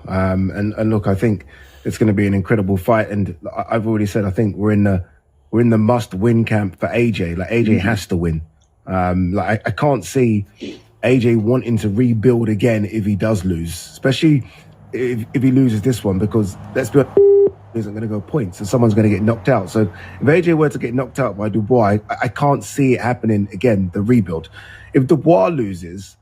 And look, I think it's going to be an incredible fight. And I've already said I think we're in the must-win camp for AJ. Like AJ has to win. Like I can't see AJ wanting to rebuild again if he does lose, especially if he loses this one, because let's be honest, isn't going to go points, and someone's going to get knocked out. So if AJ were to get knocked out by Dubois, I can't see it happening again, the rebuild. If Dubois loses,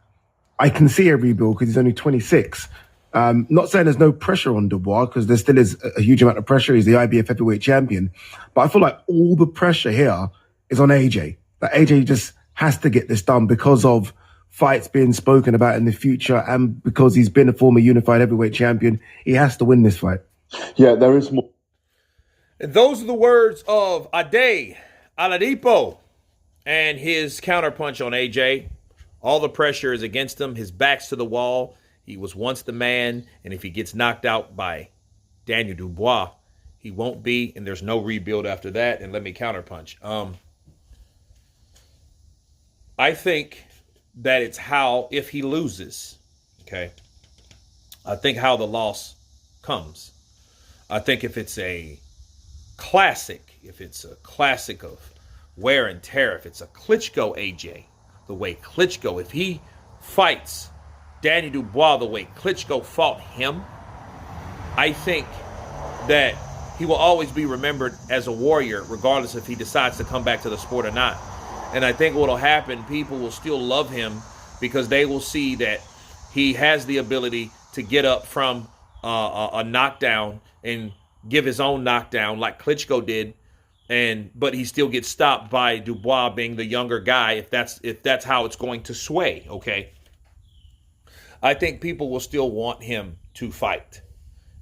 I can see a rebuild because he's only 26. Not saying there's no pressure on Dubois, because there still is a huge amount of pressure. He's the IBF heavyweight champion. But I feel like all the pressure here is on AJ. That AJ just has to get this done because of fights being spoken about in the future, and because he's been a former unified heavyweight champion. He has to win this fight. Yeah, there is more. And those are the words of Aladipo and his counterpunch on AJ. All the pressure is against him. His back's to the wall. He was once the man, and if he gets knocked out by Daniel Dubois, he won't be, and there's no rebuild after that. And let me counterpunch. I think that it's how, if he loses, okay, I think how the loss comes. I think if it's a classic of wear and tear, if it's a Klitschko AJ, the way Klitschko, if he fights Danny Dubois the way Klitschko fought him, I think that he will always be remembered as a warrior, regardless if he decides to come back to the sport or not. And I think what will happen, people will still love him because they will see that he has the ability to get up from a knockdown and give his own knockdown like Klitschko did, but he still gets stopped by Dubois being the younger guy, if that's how it's going to sway, okay? I think people will still want him to fight.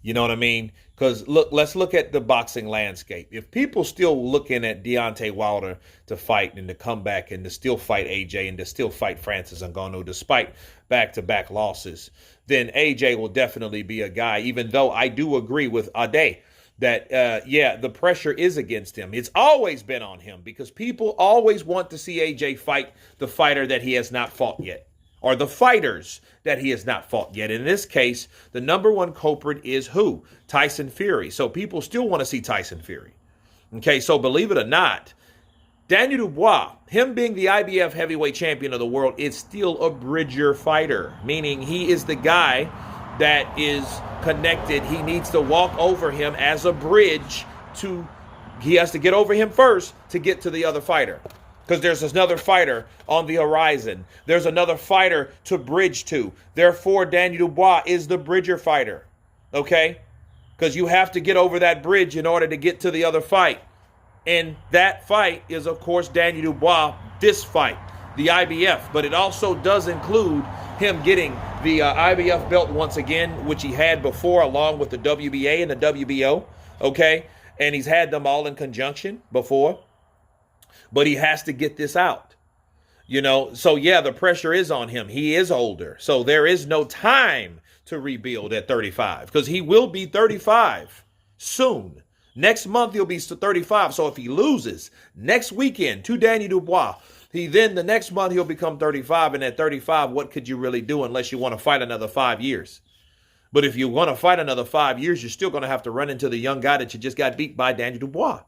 You know what I mean? Because let's look at the boxing landscape. If people still looking at Deontay Wilder to fight and to come back and to still fight AJ and to still fight Francis Ngannou despite back-to-back losses, then AJ will definitely be a guy, even though I do agree with Ade that, the pressure is against him. It's always been on him because people always want to see AJ fight the fighter that he has not fought yet, or the fighters that he has not fought yet. In this case, the number one culprit is who? Tyson Fury. So people still want to see Tyson Fury. Okay, so believe it or not, Daniel Dubois, him being the IBF heavyweight champion of the world, is still a bridger fighter, meaning he is the guy that is connected. He needs to walk over him as a bridge he has to get over him first to get to the other fighter. Because there's another fighter on the horizon. There's another fighter to bridge to. Therefore, Daniel Dubois is the bridger fighter. Okay? Because you have to get over that bridge in order to get to the other fight. And that fight is, of course, Daniel Dubois, this fight, the IBF. But it also does include him getting the IBF belt once again, which he had before, along with the WBA and the WBO. Okay? And he's had them all in conjunction before. But he has to get this out, So, yeah, the pressure is on him. He is older. So there is no time to rebuild at 35 because he will be 35 soon. Next month, he'll be 35. So if he loses next weekend to Daniel Dubois, the next month he'll become 35. And at 35, what could you really do unless you want to fight another 5 years? But if you want to fight another 5 years, you're still going to have to run into the young guy that you just got beat by, Daniel Dubois.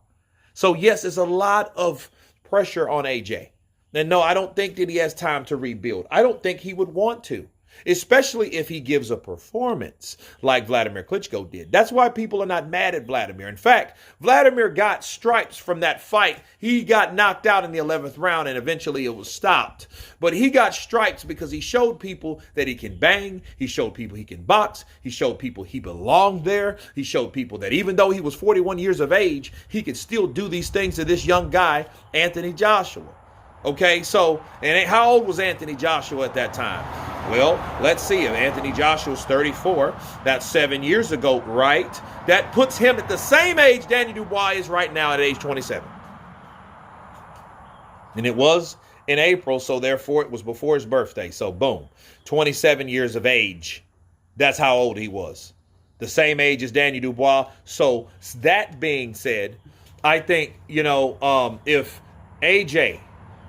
So, yes, it's a lot of pressure on AJ. And no, I don't think that he has time to rebuild. I don't think he would want to, especially if he gives a performance like Vladimir Klitschko did. That's why people are not mad at Vladimir. In fact, Vladimir got stripes from that fight. He got knocked out in the 11th round and eventually it was stopped. But he got stripes because he showed people that he can bang. He showed people he can box. He showed people he belonged there. He showed people that even though he was 41 years of age, he could still do these things to this young guy, Anthony Joshua. Okay, so, and how old was Anthony Joshua at that time? Well, let's see. If Anthony Joshua's 34, that's 7 years ago, right? That puts him at the same age Daniel Dubois is right now at age 27. And it was in April, so therefore it was before his birthday. So boom, 27 years of age. That's how old he was. The same age as Daniel Dubois. So that being said, I think, if AJ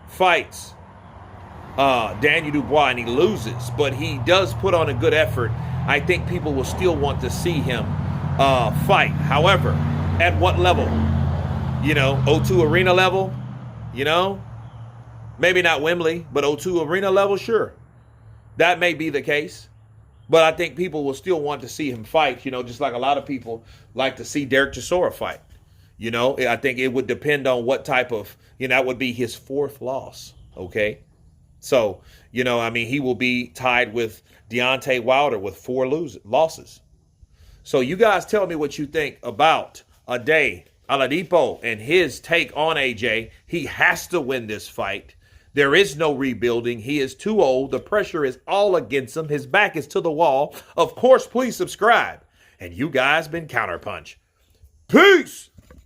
fights Daniel Dubois and he loses, but he does put on a good effort, I think people will still want to see him fight. However, at what level? You know, O2 Arena level? You know, maybe not Wembley, but O2 Arena level, sure. That may be the case. But I think people will still want to see him fight, you know, just like a lot of people like to see Derek Chisora fight. You know, I think it would depend on what type of, you know, that would be his fourth loss. Okay. So, you know, I mean, he will be tied with Deontay Wilder with 4 losses. So you guys tell me what you think about Aladipo and his take on AJ. He has to win this fight. There is no rebuilding. He is too old. The pressure is all against him. His back is to the wall. Of course, please subscribe. And you guys been Counterpunch. Peace.